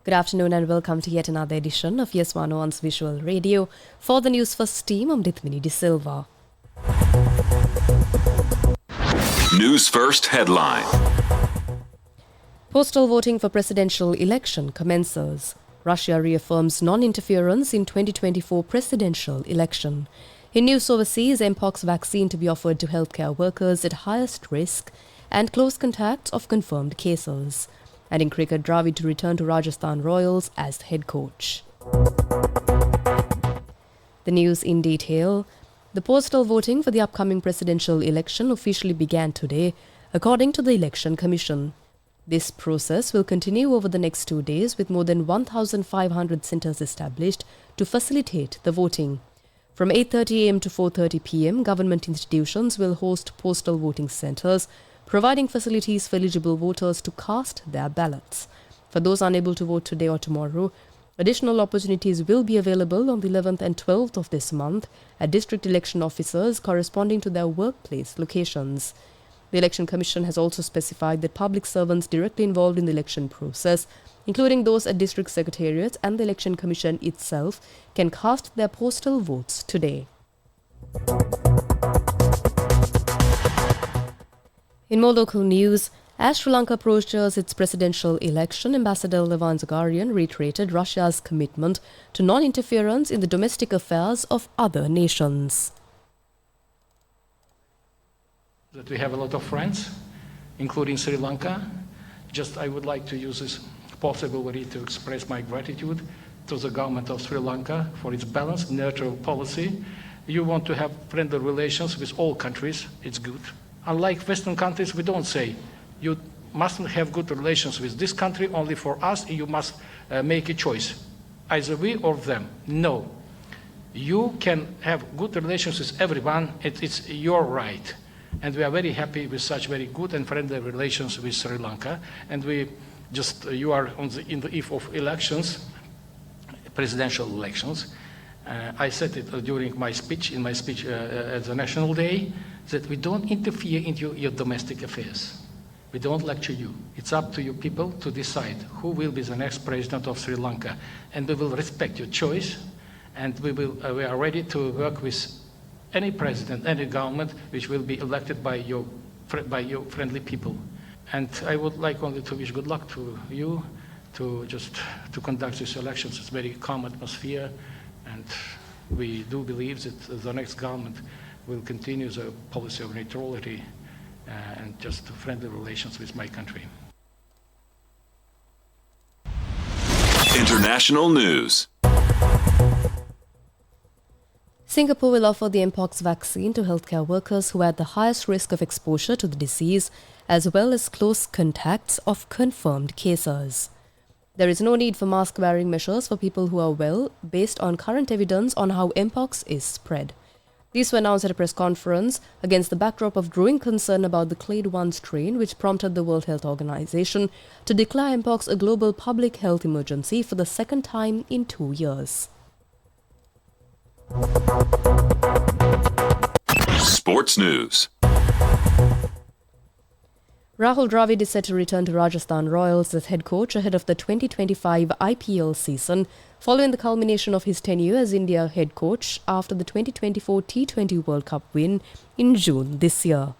Good afternoon and welcome to yet another edition of YES101's Visual Radio. For the Newsfirst team, I'm Dithmini De Silva. Newsfirst headline. Postal voting for presidential election commences. Russia reaffirms non-interference in 2024 presidential election. In news overseas, Mpox vaccine to be offered to healthcare workers at highest risk and close contacts of confirmed cases. And in cricket, Dravid to return to Rajasthan Royals as head coach. The news in detail. The postal voting for the upcoming presidential election officially began today, according to the Election Commission. This process will continue over the next 2 days with more than 1,500 centres established to facilitate the voting. From 8:30 a.m. to 4:30 p.m, government institutions will host postal voting centres, providing facilities for eligible voters to cast their ballots. For those unable to vote today or tomorrow, additional opportunities will be available on the 11th and 12th of this month at district election officers corresponding to their workplace locations. The Election Commission has also specified that public servants directly involved in the election process, including those at district secretariats and the Election Commission itself, can cast their postal votes today. In more local news, as Sri Lanka approaches its presidential election, Ambassador Levan Zagarian reiterated Russia's commitment to non-interference in the domestic affairs of other nations. That we have a lot of friends, including Sri Lanka. I would like to use this possibility to express my gratitude to the government of Sri Lanka for its balanced, neutral policy. You want to have friendly relations with all countries, it's good. Unlike Western countries, we don't say, you mustn't have good relations with this country only for us, you must make a choice, either we or them. No. You can have good relations with everyone, it's your right. And we are very happy with such very good and friendly relations with Sri Lanka. And you are in the eve of elections, presidential elections. I said it during my speech, at the National Day, that we don't interfere into your domestic affairs. We don't lecture you. It's up to you people to decide who will be the next president of Sri Lanka. And we will respect your choice, and we are ready to work with any president, any government which will be elected by your friendly people. And I would like only to wish good luck to you to conduct these elections. It's a very calm atmosphere, and we do believe that the next government will continue the policy of neutrality and just friendly relations with my country. International news. Singapore will offer the Mpox vaccine to healthcare workers who are at the highest risk of exposure to the disease, as well as close contacts of confirmed cases. There is no need for mask-wearing measures for people who are well, based on current evidence on how Mpox is spread. These were announced at a press conference against the backdrop of growing concern about the Clade 1 strain, which prompted the World Health Organization to declare Mpox a global public health emergency for the second time in 2 years. Sports news. Rahul Dravid is set to return to Rajasthan Royals as head coach ahead of the 2025 IPL season, following the culmination of his tenure as India head coach after the 2024 T20 World Cup win in June this year.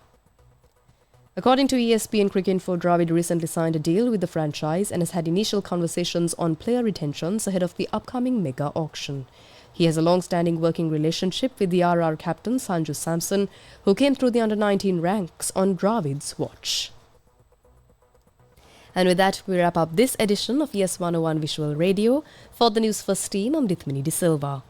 According to ESPN Cricinfo, Dravid recently signed a deal with the franchise and has had initial conversations on player retentions ahead of the upcoming mega auction. He has a long-standing working relationship with the RR captain Sanju Samson, who came through the under-19 ranks on Dravid's watch. And with that, we wrap up this edition of YES101 Visual Radio. For the Newsfirst team, I'm Dithmini De Silva.